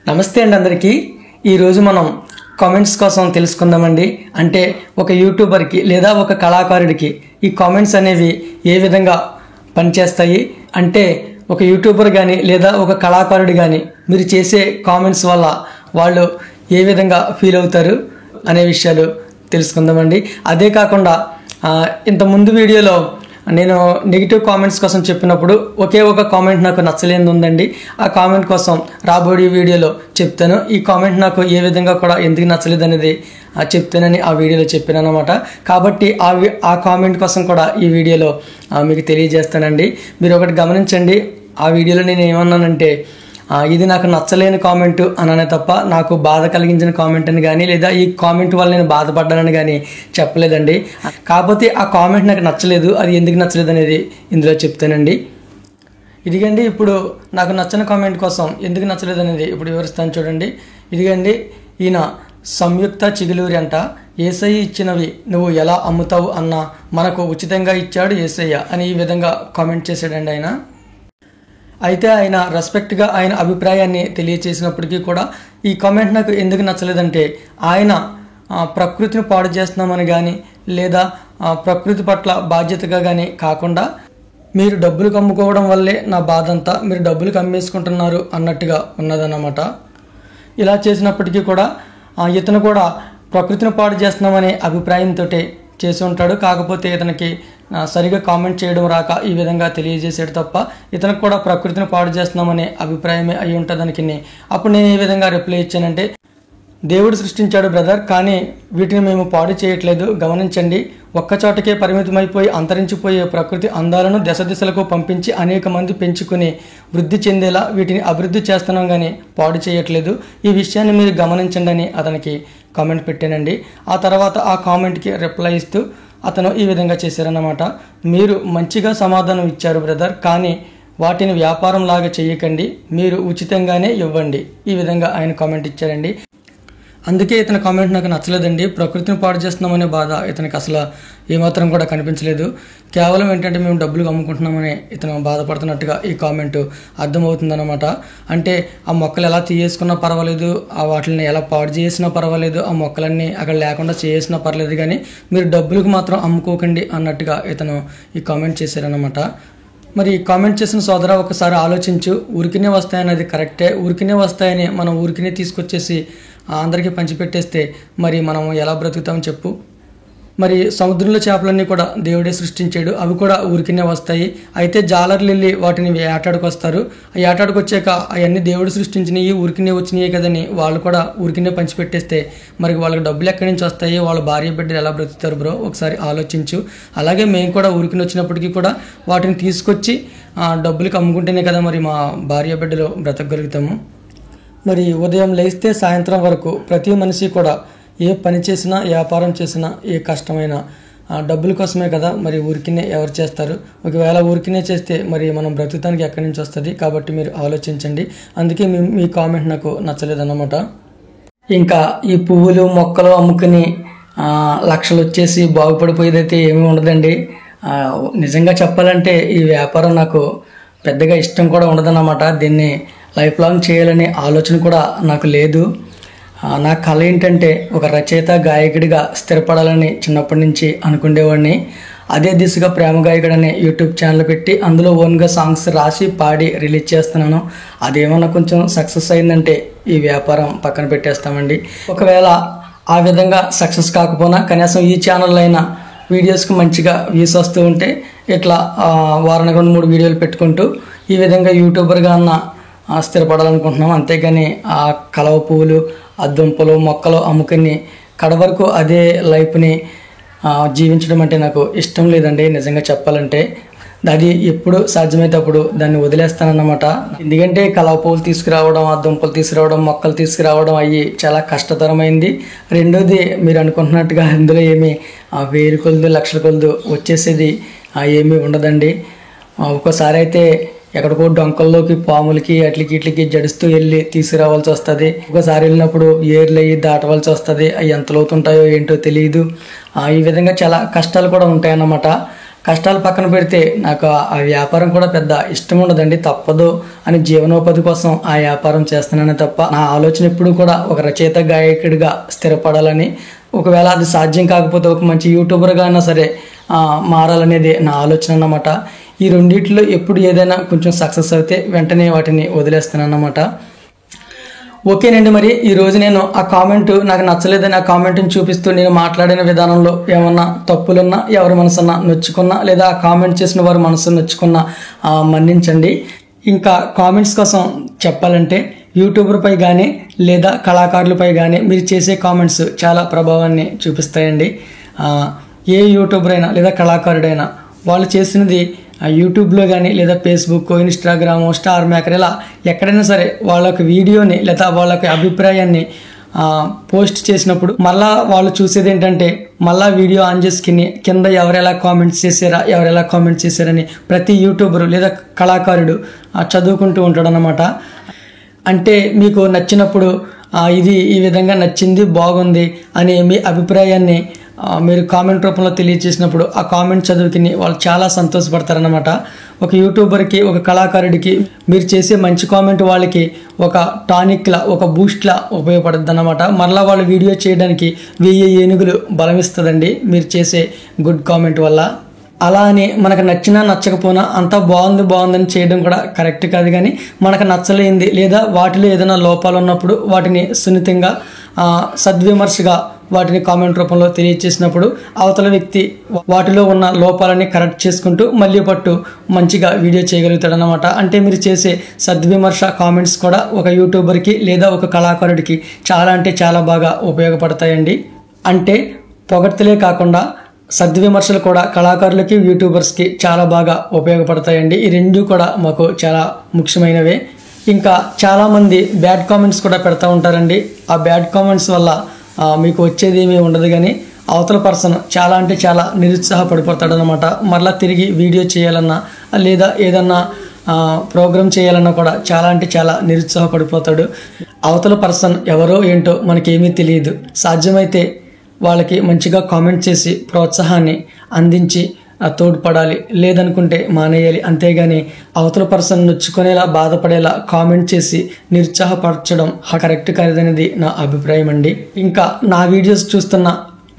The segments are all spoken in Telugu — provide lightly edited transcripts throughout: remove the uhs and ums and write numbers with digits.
నమస్తే అండి అందరికీ. ఈరోజు మనం కామెంట్స్ కోసం తెలుసుకుందామండి. అంటే ఒక యూట్యూబర్కి లేదా ఒక కళాకారుడికి ఈ కామెంట్స్ అనేవి ఏ విధంగా పనిచేస్తాయి, అంటే ఒక యూట్యూబర్ కానీ లేదా ఒక కళాకారుడు కానీ మీరు చేసే కామెంట్స్ వల్ల వాళ్ళు ఏ విధంగా ఫీల్ అవుతారు అనే విషయాలు తెలుసుకుందామండి. అదే కాకుండా ఇంత ముందు వీడియోలో నేను నెగిటివ్ కామెంట్స్ కోసం చెప్పినప్పుడు ఒకే ఒక కామెంట్ నాకు నచ్చలేనిది ఉందండి. ఆ కామెంట్ కోసం రాబోయే వీడియోలో చెప్తాను. ఈ కామెంట్ నాకు ఏ విధంగా కూడా ఎందుకు నచ్చలేదు అనేది చెప్తానని ఆ వీడియోలో చెప్పాను అనమాట. కాబట్టి ఆ కామెంట్ కోసం కూడా ఈ వీడియోలో మీకు తెలియజేస్తానండి. మీరు ఒకటి గమనించండి, ఆ వీడియోలో నేను ఏమన్నానంటే ఇది నాకు నచ్చలేని కామెంట్ అనే తప్ప నాకు బాధ కలిగించిన కామెంట్ అని కానీ లేదా ఈ కామెంట్ వల్ల నేను బాధపడ్డానని కానీ చెప్పలేదండి. కాకపోతే ఆ కామెంట్ నాకు నచ్చలేదు, అది ఎందుకు నచ్చలేదు అనేది ఇందులో చెప్తానండి. ఇదిగండి ఇప్పుడు నాకు నచ్చని కామెంట్ కోసం ఎందుకు నచ్చలేదు అనేది ఇప్పుడు వివరిస్తాను చూడండి. ఇదిగండి, ఈయన సంయుక్త చిగులూరి అంట, ఏసయ్య ఇచ్చినవి నువ్వు ఎలా అమ్ముతావు అన్న, మనకు ఉచితంగా ఇచ్చాడు ఏసయ్య అని ఈ విధంగా కామెంట్ చేశాడండి ఆయన. అయితే ఆయన రెస్పెక్ట్గా ఆయన అభిప్రాయాన్ని తెలియచేసినప్పటికీ కూడా ఈ కామెంట్ నాకు ఎందుకు నచ్చలేదంటే, ఆయన ప్రకృతిని పాడు చేస్తున్నామని కానీ లేదా ప్రకృతి పట్ల బాధ్యతగా కానీ కాకుండా మీరు డబ్బులు కమ్ముకోవడం వల్లే నా బాధ అంతా, మీరు డబ్బులు కమ్మేసుకుంటున్నారు అన్నట్టుగా ఉన్నదన్నమాట. ఇలా చేసినప్పటికీ కూడా ఇతను కూడా ప్రకృతిని పాడు చేస్తున్నామనే అభిప్రాయంతో చేసి ఉంటాడు. కాకపోతే ఇతనికి సరిగా కామెంట్ చేయడం రాక ఈ విధంగా తెలియజేసాడు తప్ప ఇతనికి కూడా ప్రకృతిని పాడు చేస్తున్నామనే అభిప్రాయమే అయి ఉంటుందనికి. అప్పుడు నేను ఏ విధంగా రిప్లై ఇచ్చానంటే, దేవుడు సృష్టించాడు బ్రదర్, కానీ వీటిని మేము పాడు చేయట్లేదు. గమనించండి, ఒక్కచోటకే పరిమితమైపోయి అంతరించిపోయే ప్రకృతి అందాలను దశ దిశలకు పంపించి అనేక మంది పెంచుకుని వృద్ధి చెందేలా వీటిని అభివృద్ధి చేస్తున్నాం కానీ పాడు చేయట్లేదు. ఈ విషయాన్ని మీరు గమనించండి అని అతనికి కామెంట్ పెట్టానండి. ఆ తర్వాత ఆ కామెంట్కి రిప్లై ఇస్తూ అతను ఈ విధంగా చేశారన్నమాట. మీరు మంచిగా సమాధానం ఇచ్చారు బ్రదర్, కానీ వాటిని వ్యాపారం లాగా చేయకండి, మీరు ఉచితంగానే ఇవ్వండి. ఈ విధంగా ఆయన కామెంట్ ఇచ్చారండి. అందుకే ఇతని కామెంట్ నాకు నచ్చలేదండి. ప్రకృతిని పాడు చేస్తున్నామనే బాధ ఇతనికి అసలు ఏమాత్రం కూడా కనిపించలేదు. కేవలం ఏంటంటే మేము డబ్బులు అమ్ముకుంటున్నామని ఇతను బాధపడుతున్నట్టుగా ఈ కామెంట్ అర్థమవుతుందన్నమాట. అంటే ఆ మొక్కలు ఎలా తీయేసుకున్నా పర్వాలేదు, ఆ వాటిని ఎలా పాడు చేసినా పర్వాలేదు, ఆ మొక్కలన్నీ అక్కడ లేకుండా చేసినా పర్లేదు, కానీ మీరు డబ్బులకు మాత్రం అమ్ముకోకండి అన్నట్టుగా ఇతను ఈ కామెంట్ చేశారన్నమాట. మరి కామెంట్ చేసిన సోదరా, ఒకసారి ఆలోచించు. ఊరికినే వస్తాయనేది కరెక్టే, ఊరికినే వస్తాయని మనం ఊరికినే తీసుకొచ్చేసి అందరికీ పంచిపెట్టేస్తే మరి మనం ఎలా బ్రతుకుతాం చెప్పు. మరి సముద్రంలో చేపలన్నీ కూడా దేవుడే సృష్టించాడు, అవి కూడా ఊరికినే వస్తాయి. అయితే జాలర్లు వెళ్ళి వాటిని వేటాడుకు వస్తారు. ఆ వేటాడుకు వచ్చాక అవన్నీ దేవుడు సృష్టించినవి ఊరికినే వచ్చినాయి కదని వాళ్ళు కూడా ఊరికినే పంచిపెట్టేస్తే మరి వాళ్ళకి డబ్బులు ఎక్కడి నుంచి వస్తాయి, వాళ్ళ భార్య బిడ్డలు ఎలా బ్రతుకుతారు బ్రో, ఒకసారి ఆలోచించు. అలాగే మేము కూడా ఊరికినే వచ్చినప్పటికీ కూడా వాటిని తీసుకొచ్చి డబ్బులకి అమ్ముకుంటేనే కదా మరి మా భార్య బిడ్డలు బ్రతకగలుగుతాము. మరి ఉదయం లేస్తే సాయంత్రం వరకు ప్రతి మనిషి కూడా ఏ పని చేసినా, వ్యాపారం చేసినా, ఏ కష్టమైనా డబ్బుల కోసమే కదా. మరి ఊరికినే ఎవరు చేస్తారు? ఒకవేళ ఊరికినే చేస్తే మరి మనం బ్రతుకుతానికి ఎక్కడి నుంచి వస్తుంది? కాబట్టి మీరు ఆలోచించండి. అందుకే మీ కామెంట్ నాకు నచ్చలేదన్నమాట. ఇంకా ఈ పువ్వులు మొక్కలు అమ్ముకుని లక్షలు వచ్చేసి బాగుపడిపోయేదైతే ఏమీ ఉండదండి. నిజంగా చెప్పాలంటే ఈ వ్యాపారం నాకు పెద్దగా ఇష్టం కూడా ఉండదన్నమాట. దీన్ని లైఫ్ లాంగ్ చేయాలనే ఆలోచన కూడా నాకు లేదు. నా కళ ఏంటంటే ఒక రచయిత, గాయకుడిగా స్థిరపడాలని చిన్నప్పటి నుంచి అనుకునేవాడిని. అదే దిశగా ప్రేమ గాయకుడు అనే యూట్యూబ్ ఛానల్ పెట్టి అందులో ఓన్గా సాంగ్స్ రాసి పాడి రిలీజ్ చేస్తున్నాను. అదేమన్నా కొంచెం సక్సెస్ అయిందంటే ఈ వ్యాపారం పక్కన పెట్టేస్తామండి. ఒకవేళ ఆ విధంగా సక్సెస్ కాకపోయినా కనీసం ఈ ఛానల్లో అయినా వీడియోస్కి మంచిగా వ్యూస్ వస్తూ ఉంటే ఇట్లా వారానికి 2-3 వీడియోలు పెట్టుకుంటూ ఈ విధంగా యూట్యూబర్గా అన్న స్థిరపడాలనుకుంటున్నాం. అంతేగాని ఆ కలవ పువ్వులు, ఆ దుంపలు, మొక్కలు అమ్ముకుని కడ వరకు అదే లైఫ్ని జీవించడం అంటే నాకు ఇష్టం లేదండి. నిజంగా చెప్పాలంటే అది ఎప్పుడు సాధ్యమైతే అప్పుడు దాన్ని వదిలేస్తానన్నమాట. ఎందుకంటే కలవ పువ్వులు తీసుకురావడం, ఆ దుంపలు తీసుకురావడం, మొక్కలు తీసుకురావడం అయ్యి చాలా కష్టతరమైంది. రెండోది, మీరు అనుకుంటున్నట్టుగా ఇందులో ఏమీ 1000 కొలదు, లక్షల కొలదు వచ్చేసేది ఏమీ ఉండదండి. ఒక్కోసారి అయితే ఎక్కడికో డొంకల్లోకి, పాములకి, అట్లకి జడుస్తూ వెళ్ళి తీసుకురావాల్సి వస్తుంది. ఒకసారి వెళ్ళినప్పుడు ఏర్లు అయ్యి దాటవలసి వస్తుంది. అవి ఎంత లోతుంటాయో ఏంటో తెలియదు. ఈ విధంగా చాలా కష్టాలు కూడా ఉంటాయన్నమాట. కష్టాలు పక్కన పెడితే నాకు ఆ వ్యాపారం కూడా పెద్ద ఇష్టం ఉండదండి, తప్పదు అని జీవనోపాధి కోసం ఆ వ్యాపారం చేస్తున్నానే తప్ప నా ఆలోచన ఎప్పుడు కూడా ఒక రచయిత గాయకుడిగా స్థిరపడాలని, ఒకవేళ అది సాధ్యం కాకపోతే ఒక మంచి యూట్యూబర్గా అయినా సరే మారాలనేది నా ఆలోచన అన్నమాట. ఈ రెండిట్లో ఎప్పుడు ఏదైనా కొంచెం సక్సెస్ అయితే వెంటనే వాటిని వదిలేస్తాను అన్నమాట. ఓకేనండి, మరి ఈరోజు నేను ఆ కామెంట్ నాకు నచ్చలేదని ఆ కామెంట్ని చూపిస్తూ నేను మాట్లాడిన విధానంలో ఏమన్నా తప్పులున్నా, ఎవరి మనసున్నా నొచ్చుకున్నా, లేదా ఆ కామెంట్ చేసిన వారి మనసు నొచ్చుకున్నా మన్నించండి. ఇంకా కామెంట్స్ కోసం చెప్పాలంటే యూట్యూబర్పై కానీ లేదా కళాకారులపై కానీ మీరు చేసే కామెంట్స్ చాలా ప్రభావాన్ని చూపిస్తాయండి. ఏ యూట్యూబర్ అయినా లేదా కళాకారుడైనా వాళ్ళు చేసినది యూట్యూబ్లో కానీ లేదా ఫేస్బుక్, ఇన్స్టాగ్రామ్, స్టార్ మేకర్ ఇలా ఎక్కడైనా సరే వాళ్ళ వీడియోని లేదా వాళ్ళ అభిప్రాయాన్ని పోస్ట్ చేసినప్పుడు మళ్ళా వాళ్ళు చూసేది ఏంటంటే మళ్ళా వీడియో ఆన్ చేసుకుని కింద ఎవరెలా కామెంట్స్ చేశారని ప్రతి యూట్యూబరు లేదా కళాకారుడు చదువుకుంటూ ఉంటాడు అన్నమాట. అంటే మీకు నచ్చినప్పుడు ఇది ఈ విధంగా నచ్చింది, బాగుంది అని మీ అభిప్రాయాన్ని మీరు కామెంట్ రూపంలో తెలియజేసినప్పుడు ఆ కామెంట్ చదువుకుని వాళ్ళు చాలా సంతోషపడతారన్నమాట. ఒక యూట్యూబర్కి, ఒక కళాకారుడికి మీరు చేసే మంచి కామెంట్ వాళ్ళకి ఒక టానిక్లా, ఒక బూస్ట్లా ఉపయోగపడుతుంది అన్నమాట. మరలా వాళ్ళు వీడియో చేయడానికి 1000 ఏనుగులు బలమిస్తుందండి మీరు చేసే గుడ్ కామెంట్ వల్ల. అలా అని మనకు నచ్చినా నచ్చకపోయినా అంతా బాగుందని చేయడం కూడా కరెక్ట్ కాదు. కానీ మనకు నచ్చలేంది లేదా వాటిలో ఏదైనా లోపాలు ఉన్నప్పుడు వాటిని సున్నితంగా సద్విమర్శగా వాటిని కామెంట్ రూపంలో తెలియజేసినప్పుడు అవతల వ్యక్తి వాటిలో ఉన్న లోపాలని కరెక్ట్ చేసుకుంటూ మళ్ళీ మంచిగా వీడియో చేయగలుగుతాడు అన్నమాట. అంటే మీరు చేసే సద్విమర్శ కామెంట్స్ కూడా ఒక యూట్యూబర్కి లేదా ఒక కళాకారుడికి చాలా బాగా ఉపయోగపడతాయండి. అంటే పొగడ్తలే కాకుండా సద్విమర్శలు కూడా కళాకారులకి, యూట్యూబర్స్కి చాలా బాగా ఉపయోగపడతాయండి. ఈ రెండు కూడా మాకు చాలా ముఖ్యమైనవే. ఇంకా చాలామంది బ్యాడ్ కామెంట్స్ కూడా పెడతా ఉంటారండి. ఆ బ్యాడ్ కామెంట్స్ వల్ల మీకు వచ్చేది ఏమీ ఉండదు, కానీ అవతల పర్సన్ చాలా నిరుత్సాహపడిపోతాడు అనమాట. మరలా తిరిగి వీడియో చేయాలన్నా లేదా ఏదన్నా ప్రోగ్రామ్ చేయాలన్నా కూడా చాలా నిరుత్సాహపడిపోతాడు. అవతల పర్సన్ ఎవరో ఏంటో మనకేమీ తెలియదు. సాధ్యమైతే వాళ్ళకి మంచిగా కామెంట్ చేసి ప్రోత్సాహాన్ని అందించి తోడ్పడాలి, లేదనుకుంటే మానేయాలి. అంతేగాని అవతల పర్సన్ నొచ్చుకునేలా, బాధపడేలా కామెంట్ చేసి నిరుత్సాహపరచడం కరెక్ట్ కాదనేది నా అభిప్రాయం అండి. ఇంకా నా వీడియోస్ చూస్తున్న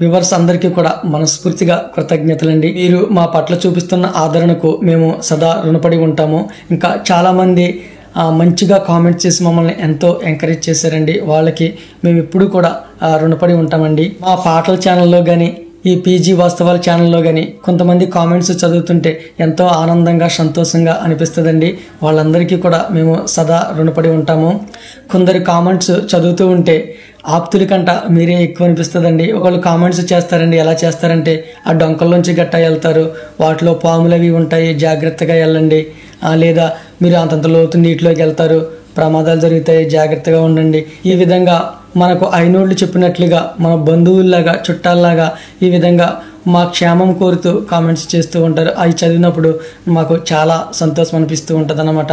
వ్యూవర్స్ అందరికీ కూడా మనస్ఫూర్తిగా కృతజ్ఞతలండి. మీరు మా పట్ల చూపిస్తున్న ఆదరణకు మేము సదా రుణపడి ఉంటాము. ఇంకా చాలామంది మంచిగా కామెంట్ చేసి మమ్మల్ని ఎంతో ఎంకరేజ్ చేశారండి. వాళ్ళకి మేము ఎప్పుడు కూడా రుణపడి ఉంటామండి. మా పాటల ఛానల్లో కానీ, ఈ పీజీ వాస్తవాల ఛానల్లో కానీ కొంతమంది కామెంట్స్ చదువుతుంటే ఎంతో ఆనందంగా, సంతోషంగా అనిపిస్తుందండి. వాళ్ళందరికీ కూడా మేము సదా రుణపడి ఉంటాము. కొందరు కామెంట్స్ చదువుతూ ఉంటే ఆప్తుల కంట మీరే ఎక్కువ అనిపిస్తుందండి. ఒకళ్ళు కామెంట్స్ చేస్తారండి, ఎలా చేస్తారంటే ఆ డొంకల్లోంచి గట్టా వెళ్తారు, వాటిలో పాములు అవి ఉంటాయి, జాగ్రత్తగా వెళ్ళండి, లేదా మీరు అంతంత లోతు నీటిలోకి వెళ్తారు, ప్రమాదాలు జరుగుతాయి, జాగ్రత్తగా ఉండండి. ఈ విధంగా మనకు అయినోళ్ళు చెప్పినట్లుగా మన బంధువుల్లాగా, చుట్టాల్లాగా ఈ విధంగా మా క్షేమం కోరుతూ కామెంట్స్ చేస్తూ ఉంటారు. అవి చదివినప్పుడు మాకు చాలా సంతోషం అనిపిస్తూ ఉంటుంది అన్నమాట.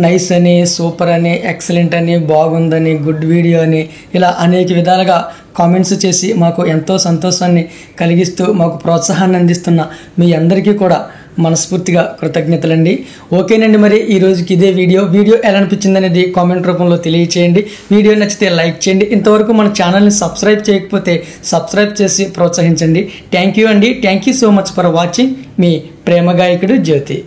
నైస్ అని, సూపర్ అని, ఎక్సలెంట్ అని, బాగుందని, గుడ్ వీడియో అని ఇలా అనేక విధాలుగా కామెంట్స్ చేసి మాకు ఎంతో సంతోషాన్ని కలిగిస్తూ మాకు ప్రోత్సాహాన్ని అందిస్తున్న మీ అందరికీ కూడా మనస్ఫూర్తిగా కృతజ్ఞతలండి. ఓకేనండి, మరి ఈ రోజుకి ఇదే వీడియో ఎలా అనిపించింది అనేది కామెంట్ రూపంలో తెలియచేయండి. వీడియో నచ్చితే లైక్ చేయండి. ఇంతవరకు మన ఛానల్ని సబ్స్క్రైబ్ చేయకపోతే సబ్స్క్రైబ్ చేసి ప్రోత్సహించండి. థ్యాంక్ యూ అండి. Thank you so much for watching. మీ ప్రేమ గాయకుడు జ్యోతి.